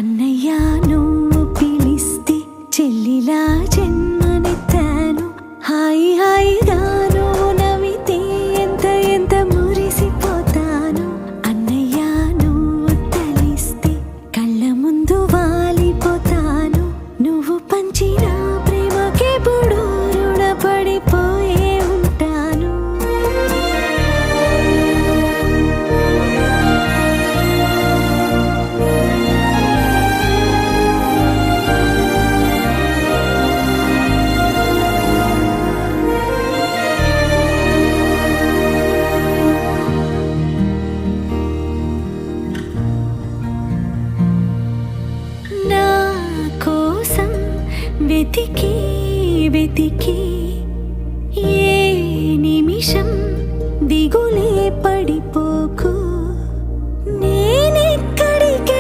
అన్నయ్య నువ్వు పిలిస్తే చెల్లిలా జన్మనెత్తాను. హాయి హాయిగా నువ్వు నవ్వితే ఎంత ఎంత మురిసిపోతాను. అన్నయ్య నువ్వు తలిస్తే కళ్ళ ముందు వాలిపోతాను. నువ్వు పంచిన ప్రేమకెప్పుడు రుణపడిపోయే ఉంటాను. నా కోసం వెతికి వెతికి ఏ నిమిషం దిగులే పడిపో